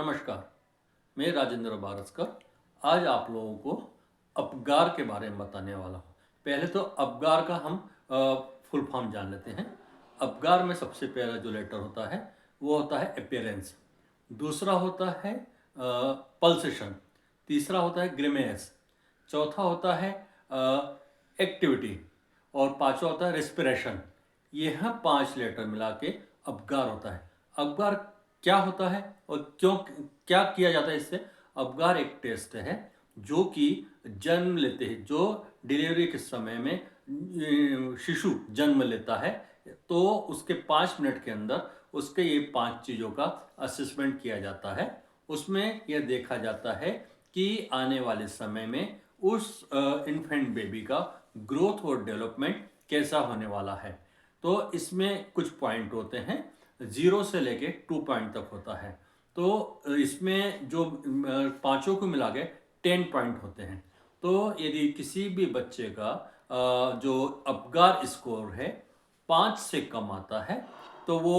नमस्कार, मैं राजेंद्र बारसकर। आज आप लोगों को अपगार के बारे में बताने वाला हूँ। पहले तो अपगार का हम फुल फॉर्म जान लेते हैं। अपगार में सबसे पहला जो लेटर होता है वो होता है अपीयरेंस, दूसरा होता है पल्सेशन, तीसरा होता है ग्रिमेस, चौथा होता है एक्टिविटी और पांचवा होता है रेस्पिरेशन। यह 5 लेटर मिला के अपगार होता है। अपगार क्या होता है और क्यों क्या किया जाता है इससे? अपगार एक टेस्ट है जो कि जन्म लेते हैं, जो डिलीवरी के समय में शिशु जन्म लेता है तो उसके 5 मिनट के अंदर उसके ये 5 चीज़ों का असेसमेंट किया जाता है। उसमें यह देखा जाता है कि आने वाले समय में उस इन्फेंट बेबी का ग्रोथ और डेवलपमेंट कैसा होने वाला है। तो इसमें कुछ पॉइंट होते हैं, 0 से लेके 2 पॉइंट तक होता है। तो इसमें जो पांचों को मिला के 10 पॉइंट होते हैं। तो यदि किसी भी बच्चे का जो अपगार स्कोर है 5 से कम आता है तो वो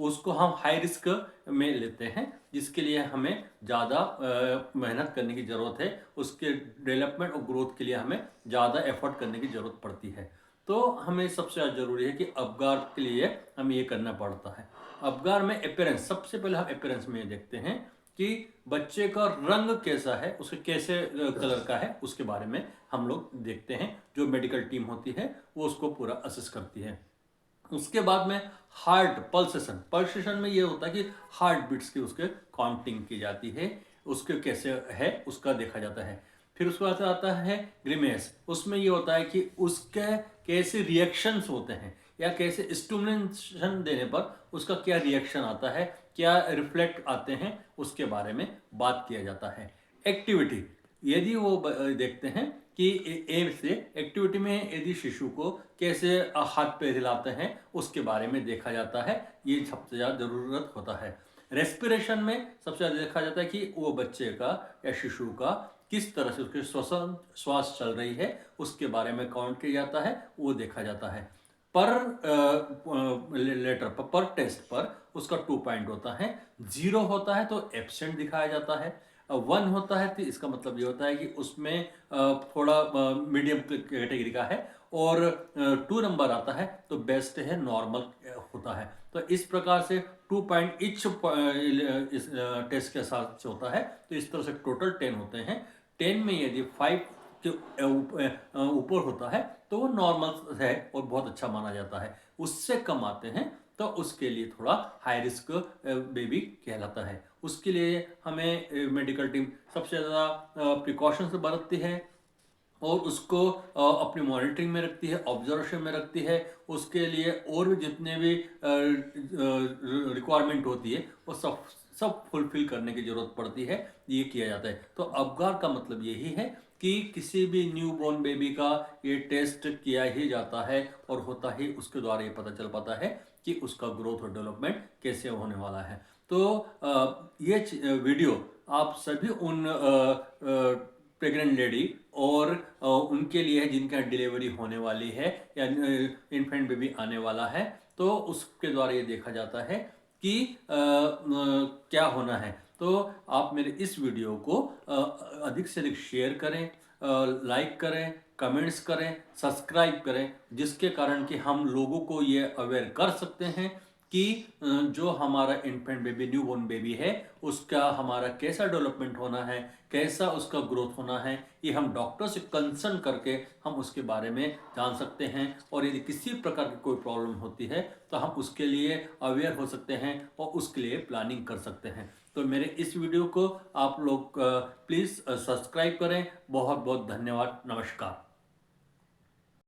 उसको हम हाई रिस्क में लेते हैं, जिसके लिए हमें ज़्यादा मेहनत करने की ज़रूरत है। उसके डेवलपमेंट और ग्रोथ के लिए हमें ज़्यादा एफर्ट करने की ज़रूरत पड़ती है। तो हमें सबसे ज़्यादा ज़रूरी है कि अपगार के लिए हमें ये करना पड़ता है। अपगार में अपीयरेंस, सबसे पहले हम अपीयरेंस में देखते हैं कि बच्चे का रंग कैसा है, उसके कैसे कलर का है, उसके बारे में हम लोग देखते हैं। जो मेडिकल टीम होती है वो उसको पूरा असेस करती है। उसके बाद में हार्ट पल्सेशन, पल्सेशन में ये होता है कि हार्ट बीट्स की उसके काउंटिंग की जाती है, उसके कैसे है उसका देखा जाता है। फिर उसके बाद आता है ग्रिमेस, उसमें ये होता है कि उसके कैसे रिएक्शंस होते हैं या कैसे स्टिमुलेशन देने पर उसका क्या रिएक्शन आता है, क्या रिफ्लेक्ट आते हैं, उसके बारे में बात किया जाता है। एक्टिविटी, यदि वो देखते हैं कि ए से एक्टिविटी में यदि शिशु को कैसे हाथ पैर हिलाते हैं उसके बारे में देखा जाता है, ये सबसे ज़्यादा ज़रूरत होता है। रेस्पिरेशन में सबसे ज़्यादा देखा जाता है कि वो बच्चे का या शिशु का किस तरह से उसके श्वसन श्वास चल रही है उसके बारे में काउंट किया जाता है, वो देखा जाता है। पर लेटर पर टेस्ट पर उसका 2 पॉइंट होता है। 0 होता है तो एब्सेंट दिखाया जाता है। 1 होता है तो इसका मतलब ये होता है कि उसमें थोड़ा मीडियम कैटेगरी का है और 2 नंबर आता है तो बेस्ट है, नॉर्मल होता है। तो इस प्रकार से 2 पॉइंट इच इस टेस्ट के साथ से होता है। तो इस तरह से टोटल 10 होते हैं। 10 में यदि 5 के ऊपर होता है तो वो नॉर्मल है और बहुत अच्छा माना जाता है। उससे कम आते हैं तो उसके लिए थोड़ा हाई रिस्क बेबी कहलाता है। उसके लिए हमें मेडिकल टीम सबसे ज़्यादा प्रिकॉशंस बरतती है और उसको अपनी मॉनिटरिंग में रखती है, ऑब्जर्वेशन में रखती है। उसके लिए और भी जितने भी रिक्वायरमेंट होती है वो सब सब फुलफिल करने की ज़रूरत पड़ती है, ये किया जाता है। तो अपगार का मतलब यही है कि किसी भी न्यू बॉर्न बेबी का ये टेस्ट किया ही जाता है और होता ही उसके द्वारा ये पता चल पाता है कि उसका ग्रोथ और डेवलपमेंट कैसे होने वाला है। तो ये वीडियो आप सभी उन प्रेग्नेंट लेडी और उनके लिए है जिनका डिलीवरी होने वाली है या इन्फेंट बेबी आने वाला है, तो उसके द्वारा ये देखा जाता है कि क्या होना है। तो आप मेरे इस वीडियो को अधिक से अधिक शेयर करें, लाइक करें, कमेंट्स करें, सब्सक्राइब करें, जिसके कारण कि हम लोगों को ये अवेयर कर सकते हैं कि जो हमारा infant baby new born baby है उसका हमारा कैसा डेवलपमेंट होना है, कैसा उसका ग्रोथ होना है, ये हम डॉक्टर से कंसल्ट करके हम उसके बारे में जान सकते हैं। और यदि किसी प्रकार की कोई प्रॉब्लम होती है तो हम उसके लिए अवेयर हो सकते हैं और उसके लिए प्लानिंग कर सकते हैं। तो मेरे इस वीडियो को आप लोग प्लीज़ सब्सक्राइब करें। बहुत बहुत धन्यवाद। नमस्कार।